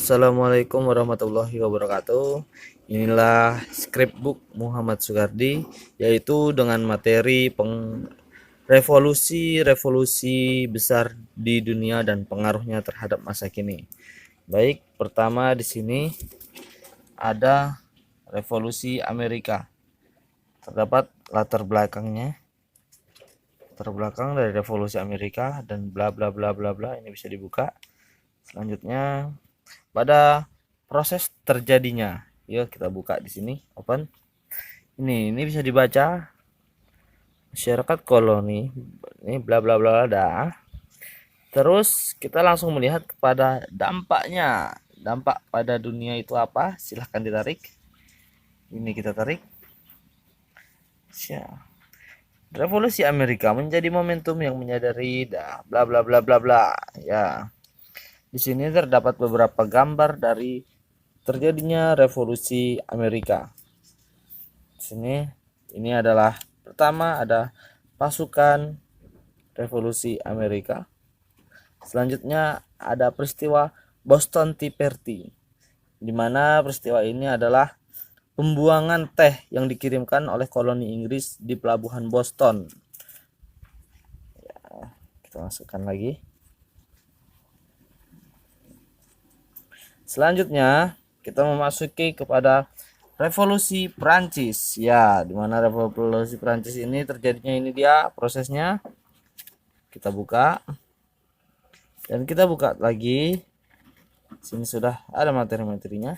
Assalamualaikum warahmatullahi wabarakatuh. Inilah scrapbook Muhammad Sugardi, yaitu dengan materi revolusi besar di dunia dan pengaruhnya terhadap masa kini. Baik, pertama di sini ada revolusi Amerika. Terdapat latar belakangnya, latar belakang dari revolusi Amerika dan bla bla bla bla bla. Ini bisa dibuka. Selanjutnya pada proses terjadinya, yuk kita buka di sini, open. Ini bisa dibaca, masyarakat koloni ini bla bla bla dah. Terus kita langsung melihat kepada dampaknya. Dampak pada dunia itu apa? Silahkan ditarik. Ini kita tarik. Revolusi Amerika menjadi momentum yang menyadari dah bla bla bla bla bla. Ya. Di sini terdapat beberapa gambar dari terjadinya revolusi Amerika. Di sini ini adalah pertama ada pasukan revolusi Amerika. Selanjutnya ada peristiwa Boston Tea Party, di mana peristiwa ini adalah pembuangan teh yang dikirimkan oleh koloni Inggris di pelabuhan Boston. Ya, kita masukkan lagi. Selanjutnya kita memasuki kepada revolusi Prancis. Ya, di mana revolusi Prancis ini terjadinya, ini dia prosesnya. Kita buka. Dan kita buka lagi. Sini sudah ada materi-materinya.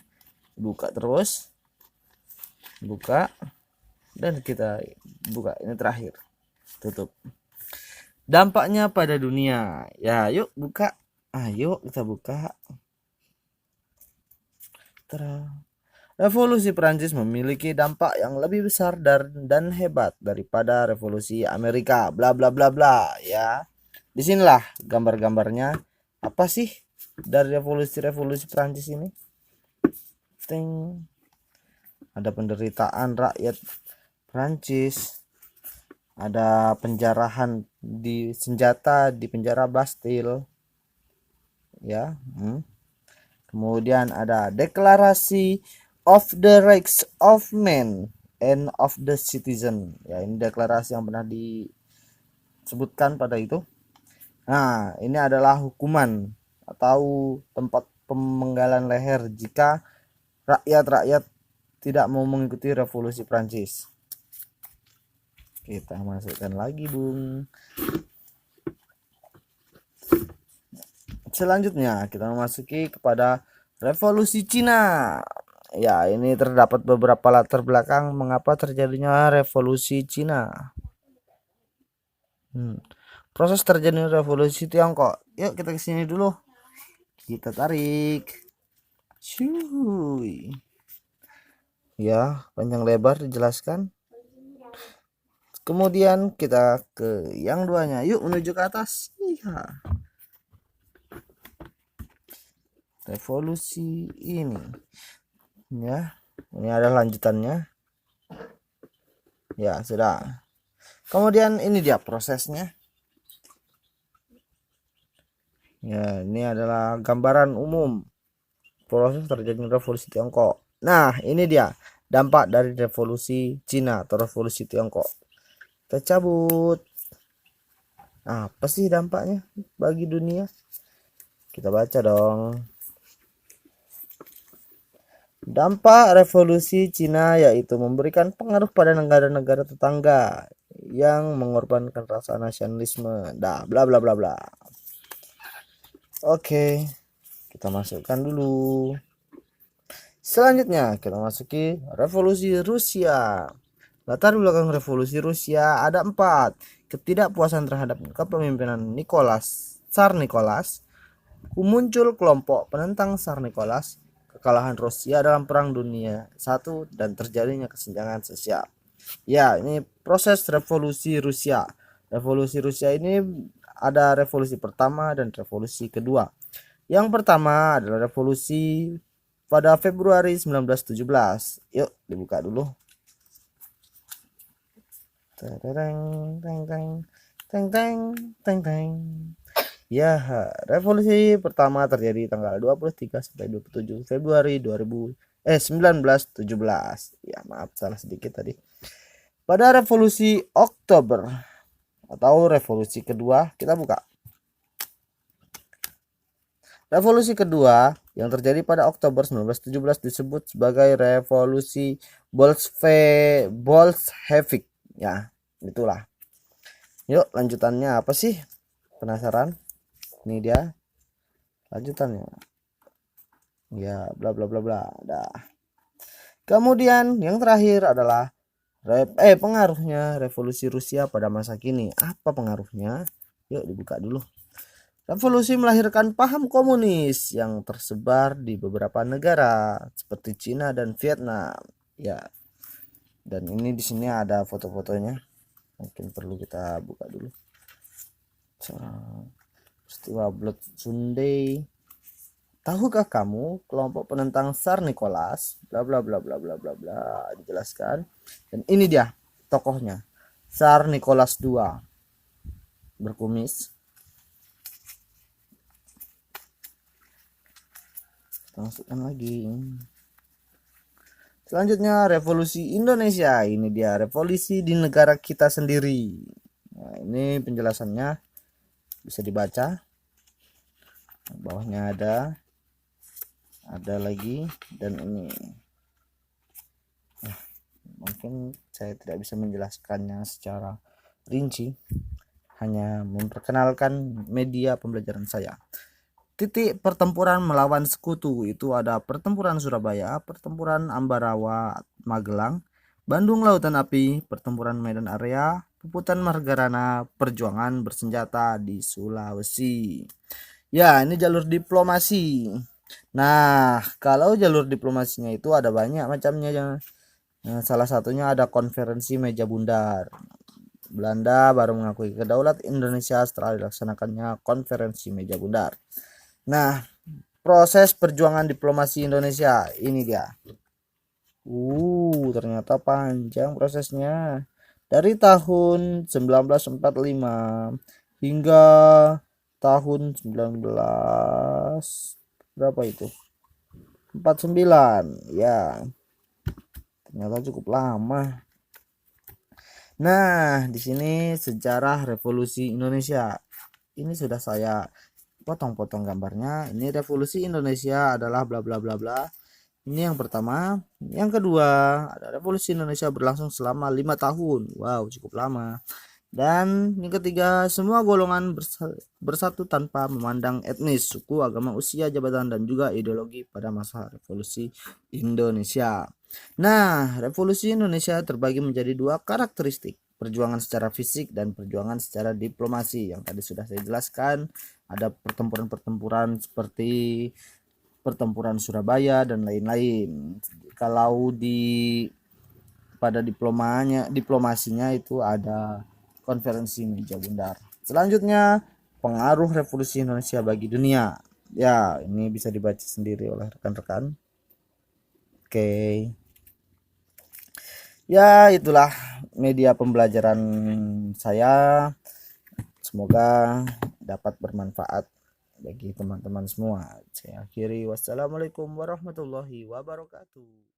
Buka terus. Buka. Dan kita buka. Ini terakhir. Tutup. Dampaknya pada dunia. Ya, yuk buka. Ayo kita buka. Revolusi Prancis memiliki dampak yang lebih besar dan hebat daripada revolusi Amerika. Bla bla bla bla. Ya. Disinilah gambar-gambarnya. Apa sih dari revolusi Prancis ini? Ting. Ada penderitaan rakyat Prancis. Ada penjarahan di senjata di penjara Bastille. Ya. Kemudian ada deklarasi of the rights of men and of the citizen. Ya, ini deklarasi yang pernah disebutkan pada itu. Nah, ini adalah hukuman atau tempat pemenggalan leher jika rakyat-rakyat tidak mau mengikuti revolusi Prancis. Kita masukkan lagi, Bung. Selanjutnya kita memasuki kepada revolusi Cina. Ya, ini terdapat beberapa latar belakang mengapa terjadinya revolusi Cina. Proses terjadinya revolusi Tiongkok. Yuk kita ke sini dulu. Kita tarik. Cuy. Ya, panjang lebar dijelaskan. Kemudian kita ke yang duanya. Yuk menuju ke atas. Iya. Revolusi ini. Ya, ini ada lanjutannya. Ya, sudah. Kemudian ini dia prosesnya. Ya, ini adalah gambaran umum proses terjadinya revolusi Tiongkok. Nah, ini dia dampak dari revolusi Cina atau revolusi Tiongkok. Kita cabut. Apa sih dampaknya bagi dunia? Kita baca dong. Dampak revolusi Cina yaitu memberikan pengaruh pada negara-negara tetangga yang mengorbankan rasa nasionalisme. Dah, bla bla bla bla. Oke, kita masukkan dulu. Selanjutnya kita masuki revolusi Rusia. Latar belakang revolusi Rusia ada 4. Ketidakpuasan terhadap kepemimpinan Tsar Nicholas. Muncul kelompok penentang Tsar Nicholas. Kekalahan Rusia dalam Perang Dunia I dan terjadinya kesenjangan sosial. Ya, ini proses revolusi Rusia. Revolusi Rusia ini ada revolusi pertama dan revolusi kedua. Yang pertama adalah revolusi pada Februari 1917. Yuk dibuka dulu. Teng teng teng teng teng teng teng. Ya, revolusi pertama terjadi tanggal 23 sampai 27 Februari 1917. Ya, maaf salah sedikit tadi. Pada revolusi Oktober atau revolusi kedua, kita buka. Revolusi kedua yang terjadi pada Oktober 1917 disebut sebagai revolusi Bolshevik. Ya, itulah. Yuk, lanjutannya apa sih? Penasaran? Ini dia lanjutannya. Ya, bla bla bla bla. Dah. Kemudian yang terakhir adalah pengaruhnya revolusi Rusia pada masa kini. Apa pengaruhnya? Yuk dibuka dulu. Revolusi melahirkan paham komunis yang tersebar di beberapa negara seperti Cina dan Vietnam. Ya, dan ini di sini ada foto-fotonya. Mungkin perlu kita buka dulu. Peristiwa Blood Sunday. Tahukah kamu kelompok penentang Tsar Nicholas? Bla bla bla bla bla bla bla dijelaskan. Dan ini dia tokohnya. Tsar Nicholas II berkumis. Kita masukkan lagi. Selanjutnya revolusi Indonesia. Ini dia revolusi di negara kita sendiri. Nah, ini penjelasannya bisa dibaca. Bawahnya ada lagi dan ini. Nah, mungkin saya tidak bisa menjelaskannya secara rinci, hanya memperkenalkan media pembelajaran saya. Titik pertempuran melawan sekutu itu ada pertempuran Surabaya, pertempuran Ambarawa, Magelang, Bandung Lautan Api, pertempuran Medan Area, Puputan Margarana, perjuangan bersenjata di Sulawesi. Ya, ini jalur diplomasi. Nah, kalau jalur diplomasinya itu ada banyak macamnya. Nah, salah satunya ada konferensi meja bundar. Belanda baru mengakui kedaulatan Indonesia setelah dilaksanakannya konferensi meja bundar. Nah, proses perjuangan diplomasi Indonesia ini dia. Ternyata panjang prosesnya. Dari tahun 1945 hingga tahun 19 berapa itu? 49. Ya, ternyata cukup lama. Nah, di sini sejarah revolusi Indonesia. Ini sudah saya potong-potong gambarnya. Ini revolusi Indonesia adalah bla bla bla bla. Ini yang pertama. Yang kedua, ada revolusi Indonesia berlangsung selama 5 tahun. Wow, cukup lama. Dan yang ketiga, semua golongan bersatu tanpa memandang etnis, suku, agama, usia, jabatan, dan juga ideologi pada masa revolusi Indonesia. Nah, revolusi Indonesia terbagi menjadi dua karakteristik, perjuangan secara fisik dan perjuangan secara diplomasi. Yang tadi sudah saya jelaskan, ada pertempuran-pertempuran seperti pertempuran Surabaya dan lain-lain. Kalau pada diplomasinya itu ada konferensi meja bundar. Selanjutnya, pengaruh revolusi Indonesia bagi dunia. Ya, ini bisa dibaca sendiri oleh rekan-rekan. Oke. Ya, itulah media pembelajaran saya. Semoga dapat bermanfaat bagi teman-teman semua. Saya akhiri. Wassalamualaikum warahmatullahi wabarakatuh.